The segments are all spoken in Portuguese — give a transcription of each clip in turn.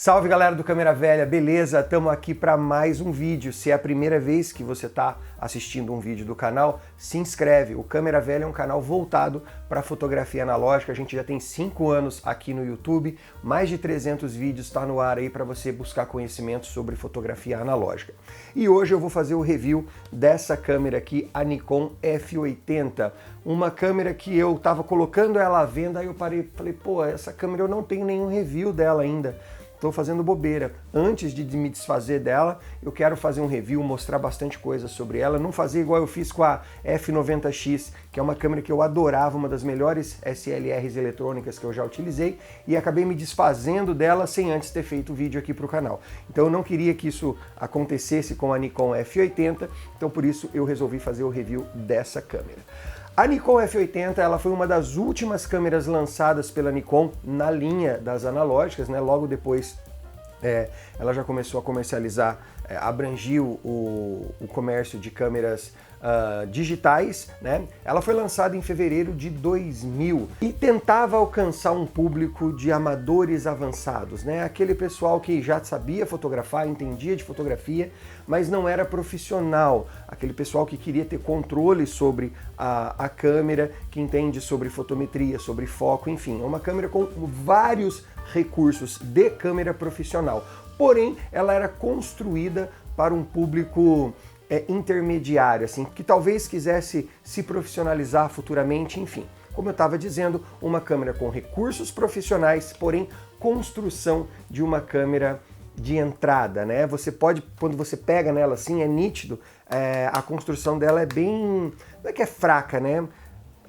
Salve galera do Câmera Velha, beleza? Estamos aqui para mais um vídeo. Se é a primeira vez que você está assistindo um vídeo do canal, se inscreve. O Câmera Velha é um canal voltado para fotografia analógica. A gente já tem 5 anos aqui no YouTube, mais de 300 vídeos está no ar aí para você buscar conhecimento sobre fotografia analógica. E hoje eu vou fazer o review dessa câmera aqui, a Nikon F80. Uma câmera que eu estava colocando ela à venda, aí eu falei, pô, essa câmera eu não tenho nenhum review dela ainda. Estou fazendo bobeira. Antes de me desfazer dela, eu quero fazer um review, mostrar bastante coisa sobre ela, não fazer igual eu fiz com a F90X, que é uma câmera que eu adorava, uma das melhores SLRs eletrônicas que eu já utilizei, e acabei me desfazendo dela sem antes ter feito vídeo aqui para o canal. Então eu não queria que isso acontecesse com a Nikon F80, então por isso eu resolvi fazer o review dessa câmera. A Nikon F80 ela foi uma das últimas câmeras lançadas pela Nikon na linha das analógicas, né? Logo depois ela já começou a comercializar, abrangiu o comércio de câmeras digitais, né? Ela foi lançada em fevereiro de 2000 e tentava alcançar um público de amadores avançados, né? Aquele pessoal que já sabia fotografar, entendia de fotografia, mas não era profissional, aquele pessoal que queria ter controle sobre a câmera, que entende sobre fotometria, sobre foco, enfim, é uma câmera com vários recursos de câmera profissional, porém ela era construída para um público intermediário, assim, que talvez quisesse se profissionalizar futuramente, enfim. Como eu estava dizendo, uma câmera com recursos profissionais, porém construção de uma câmera de entrada, né? Você pode, quando você pega nela assim, é nítido, a construção dela é bem, não é que é fraca, né?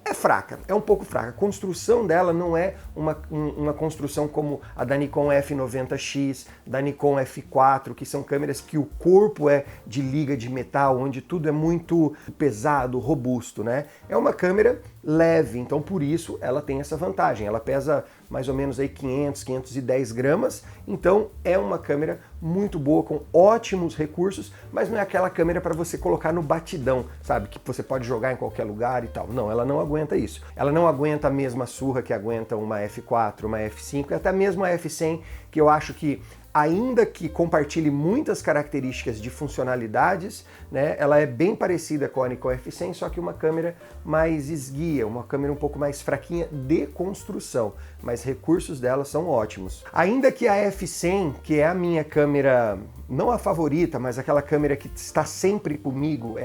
É fraca, é um pouco fraca. A construção dela não é uma construção como a da Nikon F90X, da Nikon F4, que são câmeras que o corpo é de liga de metal, onde tudo é muito pesado, robusto, né? É uma câmera leve, então por isso ela tem essa vantagem. Ela pesa mais ou menos aí 500, 510 gramas, então é uma câmera muito boa, com ótimos recursos, mas não é aquela câmera para você colocar no batidão, sabe? Que você pode jogar em qualquer lugar e tal. Não, ela não aguenta isso. Ela não aguenta a mesma surra que aguenta uma F4, uma F5, e até mesmo a F100, que eu acho que, ainda que compartilhe muitas características de funcionalidades, né, ela é bem parecida com a Nikon F100, só que uma câmera mais esguia, uma câmera um pouco mais fraquinha de construção, mas recursos dela são ótimos. Ainda que a F100, que é a minha câmera, não a favorita, mas aquela câmera que está sempre comigo,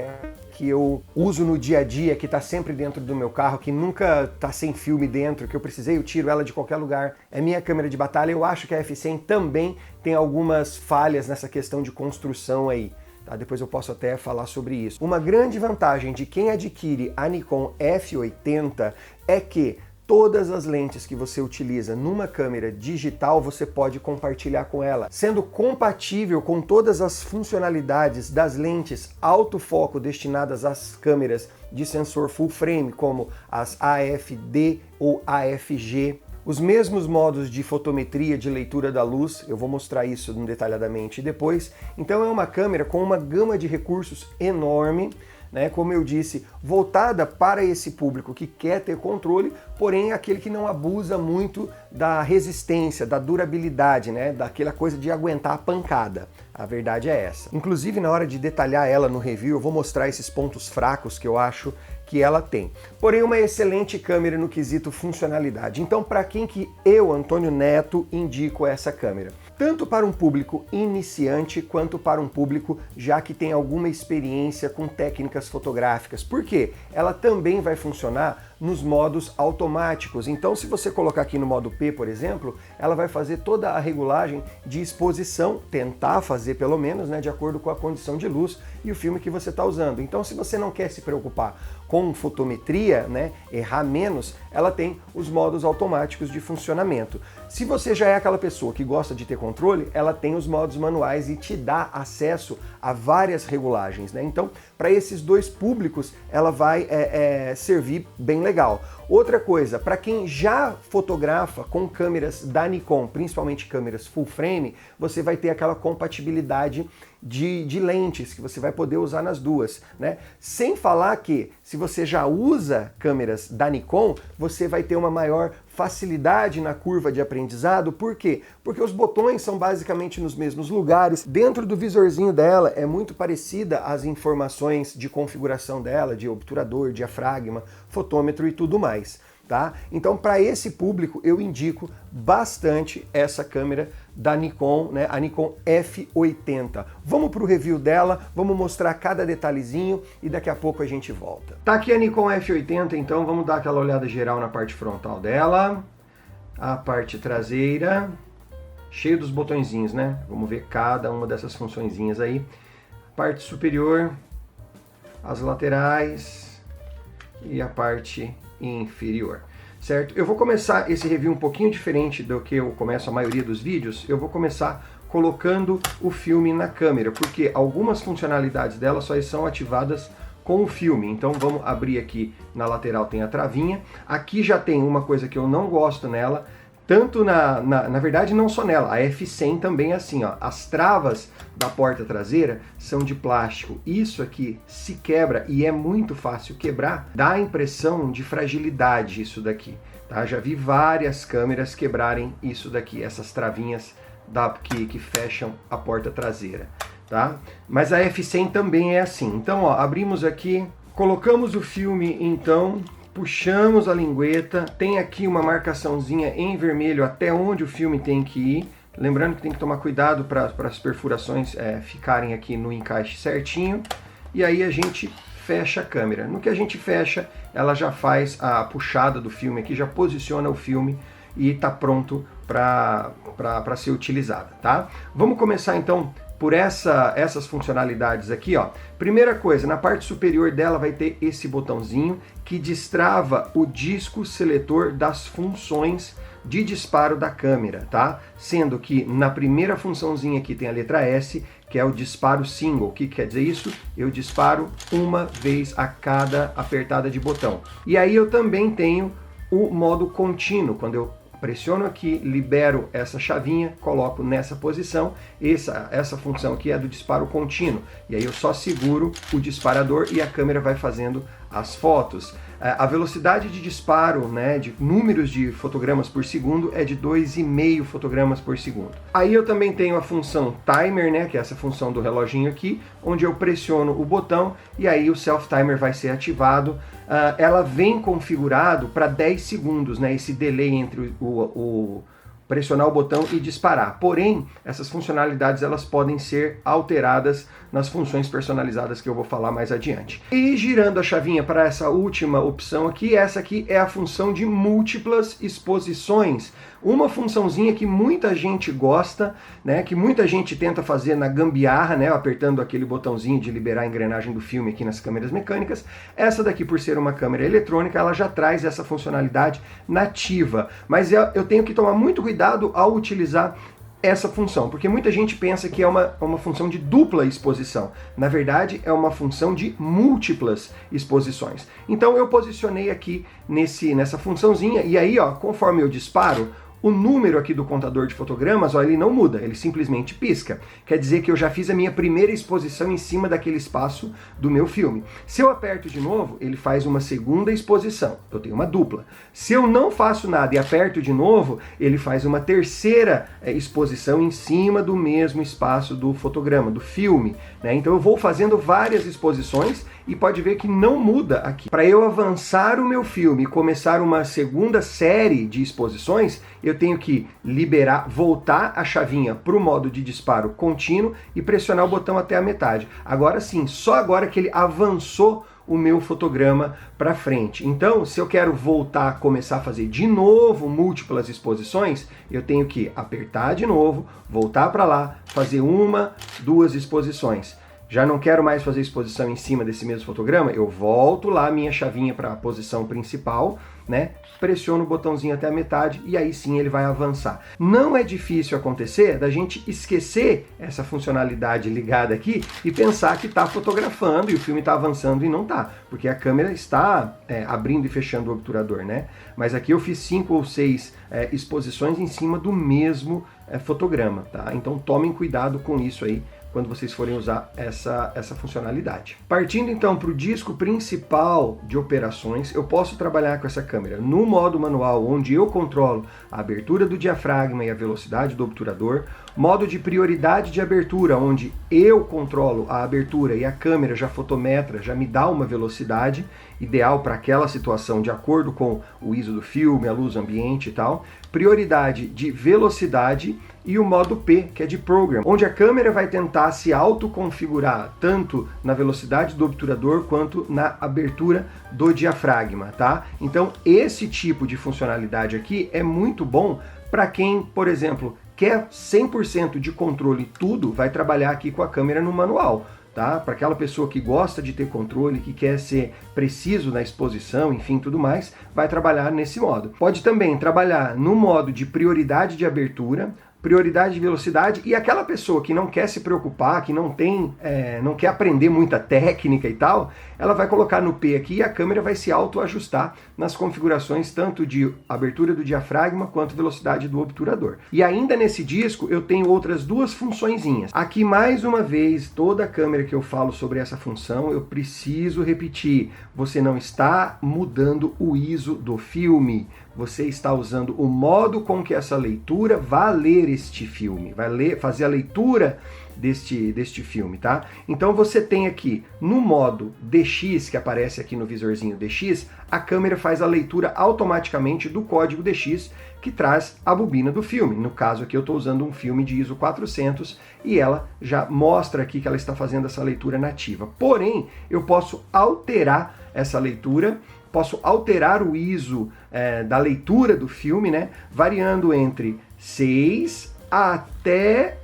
que eu uso no dia a dia, que está sempre dentro do meu carro, que nunca está sem filme dentro, que eu precisei, eu tiro ela de qualquer lugar, é minha câmera de batalha. Eu acho que a F100 também tem algumas falhas nessa questão de construção aí. Tá? Depois eu posso até falar sobre isso. Uma grande vantagem de quem adquire a Nikon F80 é que todas as lentes que você utiliza numa câmera digital você pode compartilhar com ela, sendo compatível com todas as funcionalidades das lentes autofoco destinadas às câmeras de sensor full frame, como as AFD ou AFG. Os mesmos modos de fotometria, de leitura da luz, eu vou mostrar isso detalhadamente depois. Então é uma câmera com uma gama de recursos enorme, né, como eu disse, voltada para esse público que quer ter controle, porém aquele que não abusa muito da resistência, da durabilidade, né, daquela coisa de aguentar a pancada. A verdade é essa. Inclusive, na hora de detalhar ela no review, eu vou mostrar esses pontos fracos que eu acho que ela tem. Porém, uma excelente câmera no quesito funcionalidade. Então, para quem que eu, Antônio Neto, indico essa câmera? Tanto para um público iniciante, quanto para um público já que tem alguma experiência com técnicas fotográficas. Por quê? Ela também vai funcionar nos modos automáticos. Então, se você colocar aqui no modo P, por exemplo, ela vai fazer toda a regulagem de exposição, tentar fazer pelo menos, né, de acordo com a condição de luz e o filme que você está usando. Então, se você não quer se preocupar com fotometria, né, errar menos, ela tem os modos automáticos de funcionamento. Se você já é aquela pessoa que gosta de ter controle, ela tem os modos manuais e te dá acesso a várias regulagens, né? Então, para esses dois públicos, ela vai servir bem legal. Outra coisa, para quem já fotografa com câmeras da Nikon, principalmente câmeras full frame, você vai ter aquela compatibilidade de lentes que você vai poder usar nas duas, né? Sem falar que, se você já usa câmeras da Nikon, você vai ter uma maior facilidade na curva de aprendizado. Por quê? Porque os botões são basicamente nos mesmos lugares. Dentro do visorzinho dela é muito parecida as informações de configuração dela, de obturador, diafragma, fotômetro e tudo mais, tá? Então, para esse público, eu indico bastante essa câmera da Nikon, né? A Nikon F80. Vamos para o review dela, vamos mostrar cada detalhezinho e daqui a pouco a gente volta. Tá aqui a Nikon F80, então vamos dar aquela olhada geral na parte frontal dela, a parte traseira, cheio dos botõezinhos, né? Vamos ver cada uma dessas funçõezinhas aí. Parte superior, as laterais e a parte inferior. Certo? Eu vou começar esse review um pouquinho diferente do que eu começo a maioria dos vídeos. Eu vou começar colocando o filme na câmera, porque algumas funcionalidades dela só são ativadas com o filme. Então vamos abrir aqui, na lateral tem a travinha. Aqui já tem uma coisa que eu não gosto nela, tanto na verdade não só nela, a F100 também é assim, ó, as travas da porta traseira são de plástico. Isso aqui se quebra e é muito fácil quebrar, dá a impressão de fragilidade isso daqui, tá? Já vi várias câmeras quebrarem isso daqui, essas travinhas que fecham a porta traseira, tá? Mas a F100 também é assim. Então, ó, abrimos aqui, colocamos o filme, então puxamos a lingueta, tem aqui uma marcaçãozinha em vermelho até onde o filme tem que ir. Lembrando que tem que tomar cuidado para as perfurações ficarem aqui no encaixe certinho. E aí a gente fecha a câmera. No que a gente fecha, ela já faz a puxada do filme aqui, já posiciona o filme e está pronto para ser utilizada, tá? Vamos começar então por essas funcionalidades aqui, ó. Primeira coisa, na parte superior dela vai ter esse botãozinho que destrava o disco seletor das funções de disparo da câmera, tá? Sendo que na primeira funçãozinha aqui tem a letra S, que é o disparo single. O que quer dizer isso? Eu disparo uma vez a cada apertada de botão. E aí eu também tenho o modo contínuo, quando eu pressiono aqui, libero essa chavinha, coloco nessa posição, essa função aqui é do disparo contínuo, e aí eu só seguro o disparador e a câmera vai fazendo as fotos. A velocidade de disparo, né, de números de fotogramas por segundo é de 2,5 fotogramas por segundo. Aí eu também tenho a função timer, né, que é essa função do reloginho aqui, onde eu pressiono o botão e aí o self-timer vai ser ativado. Ela vem configurado para 10 segundos, né, esse delay entre o pressionar o botão e disparar. Porém, essas funcionalidades elas podem ser alteradas nas funções personalizadas que eu vou falar mais adiante. E girando a chavinha para essa última opção aqui, essa aqui é a função de múltiplas exposições. Uma funçãozinha que muita gente gosta, né, que muita gente tenta fazer na gambiarra, né, apertando aquele botãozinho de liberar a engrenagem do filme aqui nas câmeras mecânicas. Essa daqui, por ser uma câmera eletrônica, ela já traz essa funcionalidade nativa. Mas eu tenho que tomar muito cuidado ao utilizar essa função, porque muita gente pensa que é uma função de dupla exposição. Na verdade, é uma função de múltiplas exposições. Então eu posicionei aqui nessa funçãozinha, e aí, ó, conforme eu disparo, o número aqui do contador de fotogramas, ó, ele não muda, ele simplesmente pisca. Quer dizer que eu já fiz a minha primeira exposição em cima daquele espaço do meu filme. Se eu aperto de novo, ele faz uma segunda exposição. Eu tenho uma dupla. Se eu não faço nada e aperto de novo, ele faz uma terceira exposição em cima do mesmo espaço do fotograma, do filme, né? Então eu vou fazendo várias exposições e pode ver que não muda aqui. Para eu avançar o meu filme e começar uma segunda série de exposições, eu tenho que voltar a chavinha para o modo de disparo contínuo e pressionar o botão até a metade. Agora sim, só agora que ele avançou o meu fotograma para frente. Então, se eu quero voltar a começar a fazer de novo múltiplas exposições, eu tenho que apertar de novo, voltar para lá, fazer uma, duas exposições. Já não quero mais fazer exposição em cima desse mesmo fotograma, eu volto lá a minha chavinha para a posição principal né? Pressiona o botãozinho até a metade e aí sim ele vai avançar. Não é difícil acontecer da gente esquecer essa funcionalidade ligada aqui e pensar que está fotografando e o filme está avançando e não está, porque a câmera está abrindo e fechando o obturador, né? Mas aqui eu fiz 5 ou 6 exposições em cima do mesmo fotograma, tá? Então tomem cuidado com isso aí quando vocês forem usar essa funcionalidade. Partindo então para o disco principal de operações, eu posso trabalhar com essa câmera no modo manual, onde eu controlo a abertura do diafragma e a velocidade do obturador, modo de prioridade de abertura, onde eu controlo a abertura e a câmera já fotometra, já me dá uma velocidade ideal para aquela situação, de acordo com o ISO do filme, a luz ambiente e tal, prioridade de velocidade e o modo P, que é de Program, onde a câmera vai tentar se autoconfigurar tanto na velocidade do obturador quanto na abertura do diafragma, tá? Então esse tipo de funcionalidade aqui é muito bom para quem, por exemplo, quer 100% de controle tudo, vai trabalhar aqui com a câmera no manual. Tá? Para aquela pessoa que gosta de ter controle, que quer ser preciso na exposição, enfim, tudo mais, vai trabalhar nesse modo. Pode também trabalhar no modo de prioridade de abertura, prioridade de velocidade, e aquela pessoa que não quer se preocupar, que não quer aprender muita técnica e tal, ela vai colocar no P aqui e a câmera vai se autoajustar nas configurações tanto de abertura do diafragma quanto velocidade do obturador. E ainda nesse disco eu tenho outras duas funçõezinhas. Aqui mais uma vez, toda câmera que eu falo sobre essa função, eu preciso repetir, você não está mudando o ISO do filme, você está usando o modo com que essa leitura vai ler este filme, vai fazer a leitura deste filme, tá? Então você tem aqui no modo DX, que aparece aqui no visorzinho DX, a câmera faz a leitura automaticamente do código DX que traz a bobina do filme. No caso aqui eu estou usando um filme de ISO 400 e ela já mostra aqui que ela está fazendo essa leitura nativa. Porém, eu posso alterar essa leitura, posso alterar o ISO da leitura do filme, né, variando entre 6 até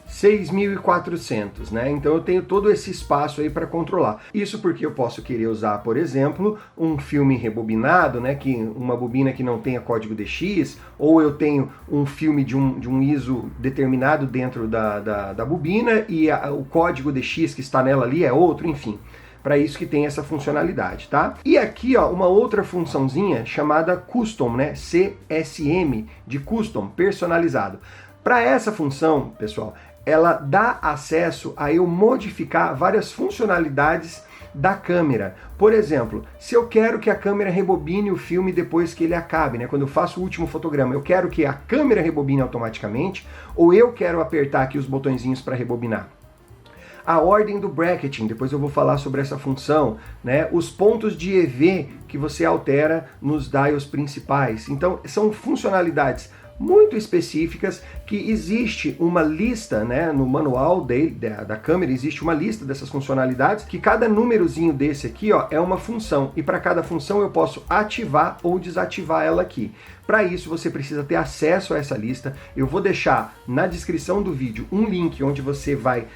6.400, né? Então eu tenho todo esse espaço aí para controlar. Isso porque eu posso querer usar, por exemplo, um filme rebobinado, né? Uma bobina que não tenha código DX, ou eu tenho um filme de um ISO determinado dentro da bobina e o código DX que está nela ali é outro, enfim. Para isso que tem essa funcionalidade, tá? E aqui, ó, uma outra funçãozinha chamada Custom, né? CSM, de Custom, personalizado. Para essa função, pessoal, ela dá acesso a eu modificar várias funcionalidades da câmera. Por exemplo, se eu quero que a câmera rebobine o filme depois que ele acabe, né? Quando eu faço o último fotograma, eu quero que a câmera rebobine automaticamente, ou eu quero apertar aqui os botõezinhos para rebobinar. A ordem do bracketing, depois eu vou falar sobre essa função, né? Os pontos de EV que você altera nos dials principais. Então, são funcionalidades muito específicas que existe uma lista, né, no manual da câmera, existe uma lista dessas funcionalidades, que cada númerozinho desse aqui, ó, é uma função, e para cada função eu posso ativar ou desativar ela aqui. Para isso você precisa ter acesso a essa lista. Eu vou deixar na descrição do vídeo um link onde você vai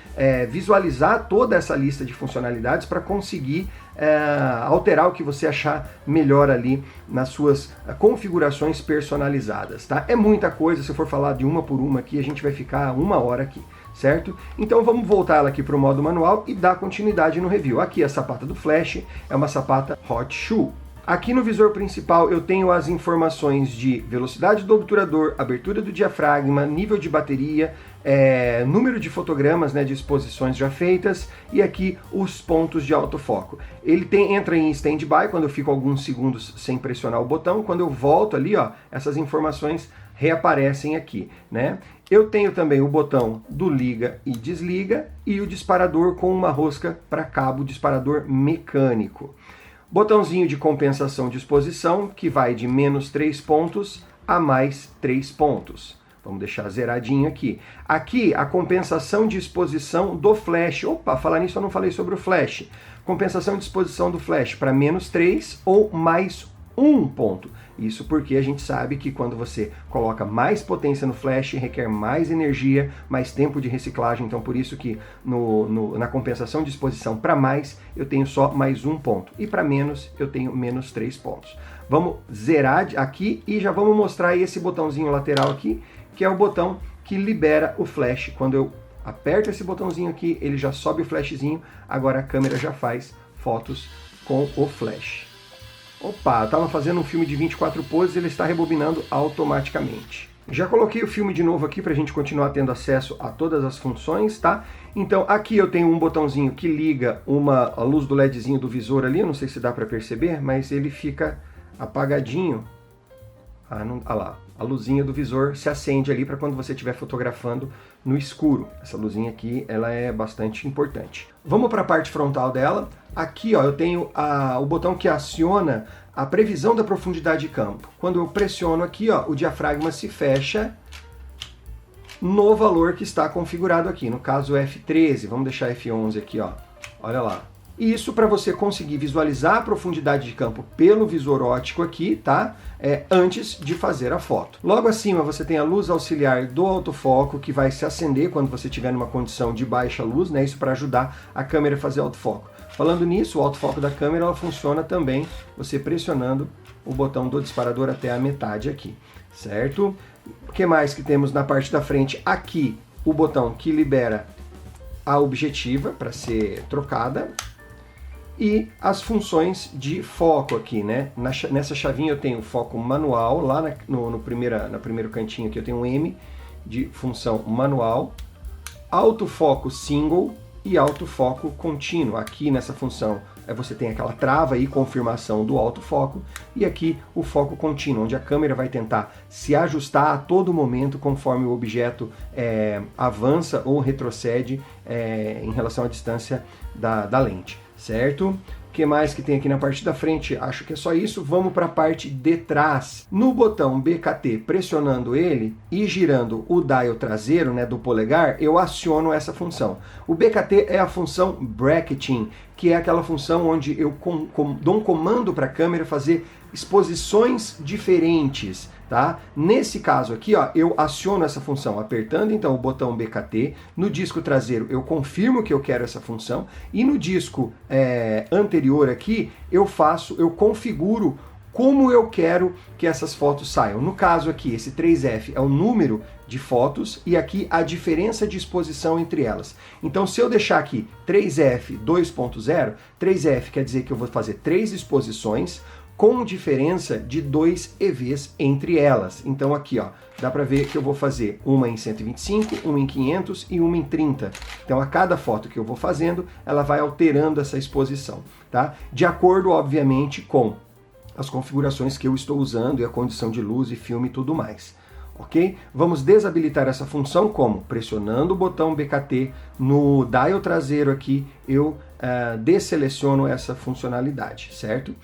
visualizar toda essa lista de funcionalidades para conseguir alterar o que você achar melhor ali nas suas configurações personalizadas, tá? É muita coisa, se eu for falar de uma por uma aqui, a gente vai ficar 1 hora aqui, certo? Então vamos voltar ela aqui para o modo manual e dar continuidade no review. Aqui a sapata do flash é uma sapata Hot Shoe. Aqui no visor principal eu tenho as informações de velocidade do obturador, abertura do diafragma, nível de bateria, número de fotogramas, né, de exposições já feitas, e aqui os pontos de autofoco. Ele entra em stand-by quando eu fico alguns segundos sem pressionar o botão. Quando eu volto ali, ó, essas informações reaparecem aqui, né? Eu tenho também o botão do liga e desliga e o disparador com uma rosca para cabo, disparador mecânico. Botãozinho de compensação de exposição, que vai de -3 pontos a mais 3 pontos. Vamos deixar zeradinho aqui. Aqui, a compensação de exposição do flash. Opa, falar nisso eu não falei sobre o flash. Compensação de exposição do flash para -3 ou mais 1 ponto. Isso porque a gente sabe que quando você coloca mais potência no flash, requer mais energia, mais tempo de reciclagem. Então por isso que na compensação de exposição para mais, eu tenho só mais 1 ponto. E para menos, eu tenho -3 pontos. Vamos zerar aqui e já vamos mostrar aí esse botãozinho lateral aqui, que é o botão que libera o flash. Quando eu aperto esse botãozinho aqui, ele já sobe o flashzinho, agora a câmera já faz fotos com o flash. Opa, eu estava fazendo um filme de 24 poses, ele está rebobinando automaticamente. Já coloquei o filme de novo aqui para a gente continuar tendo acesso a todas as funções, tá? Então aqui eu tenho um botãozinho que liga a luz do LEDzinho do visor ali, eu não sei se dá para perceber, mas ele fica apagadinho. Ah lá, a luzinha do visor se acende ali para quando você estiver fotografando no escuro. Essa luzinha aqui, ela é bastante importante. Vamos para a parte frontal dela. Aqui ó, eu tenho o botão que aciona a previsão da profundidade de campo. Quando eu pressiono aqui, ó, o diafragma se fecha no valor que está configurado aqui. No caso F13, vamos deixar F11 aqui, ó. Olha lá. Isso para você conseguir visualizar a profundidade de campo pelo visor óptico aqui, tá? Antes de fazer a foto. Logo acima você tem a luz auxiliar do autofoco, que vai se acender quando você estiver numa condição de baixa luz, né? Isso para ajudar a câmera a fazer autofoco. Falando nisso, o autofoco da câmera ela funciona também você pressionando o botão do disparador até a metade aqui, certo? O que mais que temos na parte da frente? Aqui, o botão que libera a objetiva para ser trocada. E as funções de foco aqui, né? Nessa chavinha eu tenho foco manual, lá no primeiro cantinho aqui eu tenho um M de função manual, autofoco single e autofoco contínuo. Aqui nessa função você tem aquela trava e confirmação do autofoco, e aqui o foco contínuo, onde a câmera vai tentar se ajustar a todo momento conforme o objeto avança ou retrocede em relação à distância da lente. Certo? O que mais que tem aqui na parte da frente? Acho que é só isso. Vamos para a parte de trás. No botão BKT, pressionando ele e girando o dial traseiro, né, do polegar, eu aciono essa função. O BKT é a função bracketing, que é aquela função onde eu dou um comando para a câmera fazer exposições diferentes. Tá? Nesse caso aqui, ó, eu aciono essa função apertando então o botão BKT. No disco traseiro eu confirmo que eu quero essa função, e no disco anterior aqui eu configuro como eu quero que essas fotos saiam. No caso aqui, esse 3F é o número de fotos e aqui a diferença de exposição entre elas. Então se eu deixar aqui 3F 2.0, 3F quer dizer que eu vou fazer 3 exposições com diferença de 2 EVs entre elas. Então aqui, ó, dá para ver que eu vou fazer uma em 125, uma em 500 e uma em 30. Então a cada foto que eu vou fazendo, ela vai alterando essa exposição, tá? De acordo, obviamente, com as configurações que eu estou usando e a condição de luz e filme e tudo mais. Ok? Vamos desabilitar essa função como? Pressionando o botão BKT no dial traseiro aqui, eu desseleciono essa funcionalidade, certo?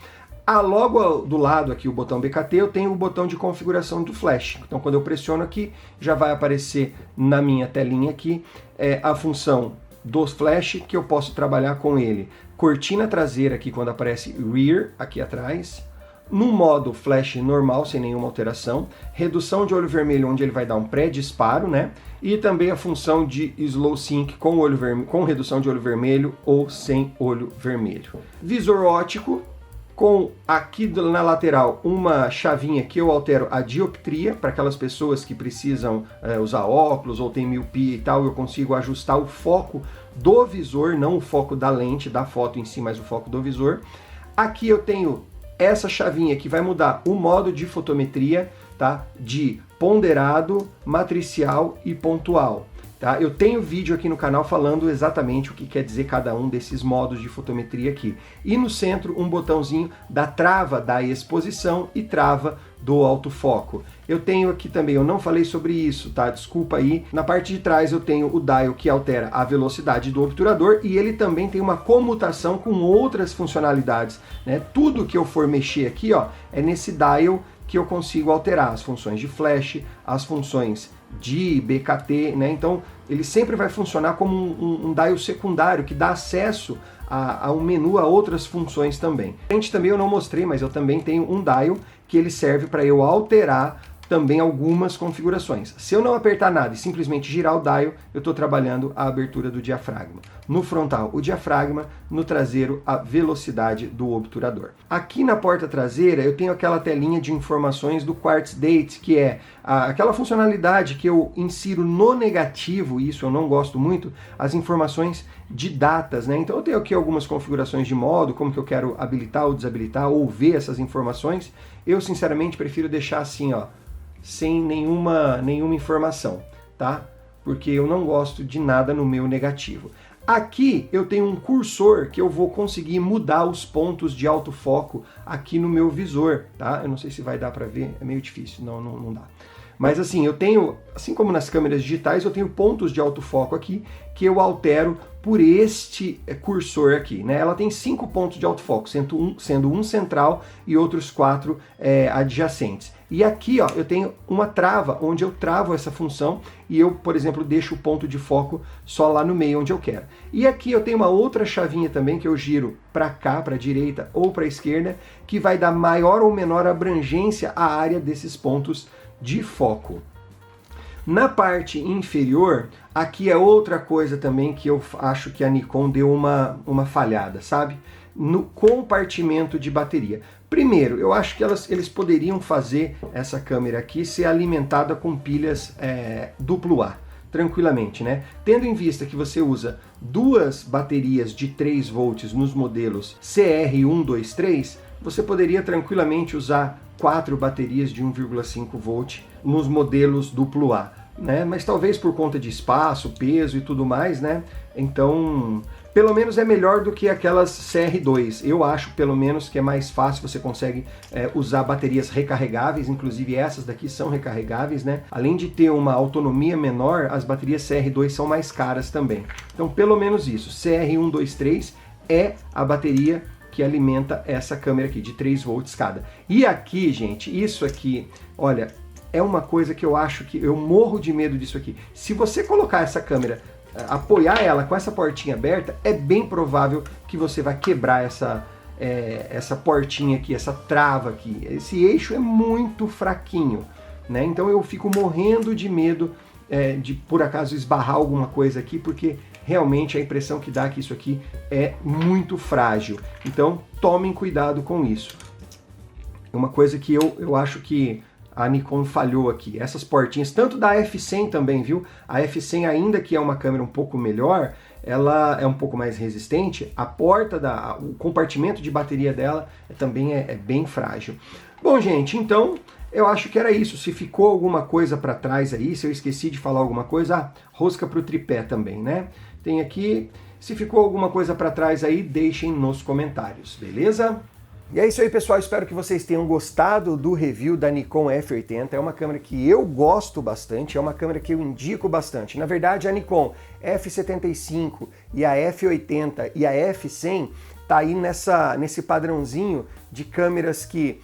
Logo do lado aqui, o botão BKT, eu tenho o botão de configuração do flash. Então quando eu pressiono aqui, já vai aparecer na minha telinha aqui a função dos flash, que eu posso trabalhar com ele. Cortina traseira aqui quando aparece rear aqui atrás. No modo flash normal, sem nenhuma alteração. Redução de olho vermelho, onde ele vai dar um pré-disparo, né? E também a função de slow sync com redução de olho vermelho ou sem olho vermelho. Visor óptico, com aqui na lateral uma chavinha que eu altero a dioptria, para aquelas pessoas que precisam usar óculos ou tem miopia e tal, eu consigo ajustar o foco do visor, não o foco da lente, da foto em si, mas o foco do visor. Aqui eu tenho essa chavinha que vai mudar o modo de fotometria, tá? De ponderado, matricial e pontual. Tá? Eu tenho vídeo aqui no canal falando exatamente o que quer dizer cada um desses modos de fotometria aqui. E no centro um botãozinho da trava da exposição e trava do autofoco. Eu tenho aqui também, eu não falei sobre isso, tá? Desculpa aí. Na parte de trás eu tenho o dial que altera a velocidade do obturador e ele também tem uma comutação com outras funcionalidades, né? Tudo que eu for mexer aqui, ó, é nesse dial que eu consigo alterar as funções de flash, as funções de BKT, né? Então ele sempre vai funcionar como um dial secundário que dá acesso a um menu, a outras funções também. A gente também eu não mostrei, mas eu também tenho um dial que ele serve para eu alterar também algumas configurações. Se eu não apertar nada e simplesmente girar o dial, eu estou trabalhando a abertura do diafragma. No frontal, o diafragma, no traseiro, a velocidade do obturador. Aqui na porta traseira, eu tenho aquela telinha de informações do Quartz Date, que é aquela funcionalidade que eu insiro no negativo, e isso eu não gosto muito, as informações de datas, né? Então eu tenho aqui algumas configurações de modo, como que eu quero habilitar ou desabilitar, ou ver essas informações. Eu, sinceramente, prefiro deixar assim, ó, sem nenhuma informação, tá? Porque eu não gosto de nada no meu negativo. Aqui eu tenho um cursor que eu vou conseguir mudar os pontos de autofoco aqui no meu visor, tá? Eu não sei se vai dar para ver, é meio difícil, não dá. Mas assim, eu tenho, assim como nas câmeras digitais, eu tenho pontos de autofoco aqui que eu altero por este cursor aqui, né? Ela tem 5 pontos de autofoco, sendo um central e outros 4 adjacentes. E aqui, ó, eu tenho uma trava, onde eu travo essa função e eu, por exemplo, deixo o ponto de foco só lá no meio onde eu quero. E aqui eu tenho uma outra chavinha também que eu giro para cá, para a direita ou para a esquerda, que vai dar maior ou menor abrangência à área desses pontos de foco. Na parte inferior, aqui é outra coisa também que eu acho que a Nikon deu uma falhada, sabe? No compartimento de bateria. Primeiro, eu acho que eles poderiam fazer essa câmera aqui ser alimentada com pilhas AA, tranquilamente, né? Tendo em vista que você usa 2 baterias de 3 volts nos modelos CR123, você poderia tranquilamente usar 4 baterias de 1,5 volt nos modelos AA, né? Mas talvez por conta de espaço, peso e tudo mais, né? Então, pelo menos é melhor do que aquelas CR2. Eu acho, pelo menos, que é mais fácil, você consegue usar baterias recarregáveis, inclusive essas daqui são recarregáveis, né? Além de ter uma autonomia menor, as baterias CR2 são mais caras também. Então, pelo menos isso. CR123 é a bateria que alimenta essa câmera aqui, de 3 volts cada. E aqui, gente, isso aqui, olha, é uma coisa que eu acho que eu morro de medo disso aqui. Se você colocar essa câmera, apoiar ela com essa portinha aberta, é bem provável que você vai quebrar essa portinha aqui, essa trava aqui. Esse eixo é muito fraquinho, né? Então eu fico morrendo de medo de por acaso esbarrar alguma coisa aqui, porque realmente a impressão que dá é que isso aqui é muito frágil. Então tomem cuidado com isso. Uma coisa que eu acho que a Nikon falhou aqui, essas portinhas, tanto da F100 também, viu? A F100, ainda que é uma câmera um pouco melhor, ela é um pouco mais resistente, a porta, o compartimento de bateria dela também é bem frágil. Bom, gente, então eu acho que era isso. Se ficou alguma coisa para trás aí, se eu esqueci de falar alguma coisa, rosca para o tripé também, né? Tem aqui, se ficou alguma coisa para trás aí, deixem nos comentários, beleza? E é isso aí, pessoal, espero que vocês tenham gostado do review da Nikon F80. É uma câmera que eu gosto bastante, é uma câmera que eu indico bastante. Na verdade, a Nikon F75 e a F80 e a F100 tá aí nesse padrãozinho de câmeras que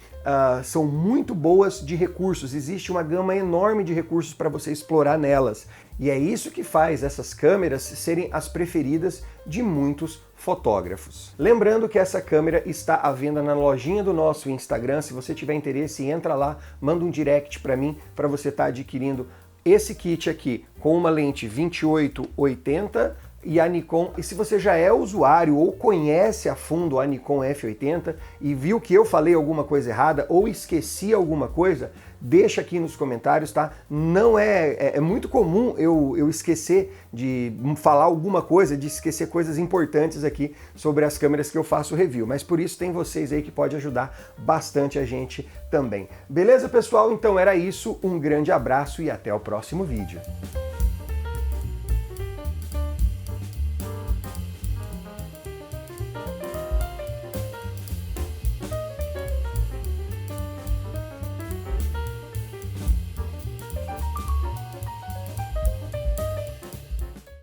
são muito boas de recursos. Existe uma gama enorme de recursos para você explorar nelas. E é isso que faz essas câmeras serem as preferidas de muitos fotógrafos. Lembrando que essa câmera está à venda na lojinha do nosso Instagram. Se você tiver interesse, entra lá, manda um direct para mim para você estar adquirindo esse kit aqui com uma lente 28-80 e a Nikon. E se você já é usuário ou conhece a fundo a Nikon F80 e viu que eu falei alguma coisa errada ou esqueci alguma coisa, deixa aqui nos comentários, tá? Não é muito comum eu esquecer de falar alguma coisa, de esquecer coisas importantes aqui sobre as câmeras que eu faço review, mas por isso tem vocês aí que pode ajudar bastante a gente também. Beleza, pessoal? Então era isso, um grande abraço e até o próximo vídeo.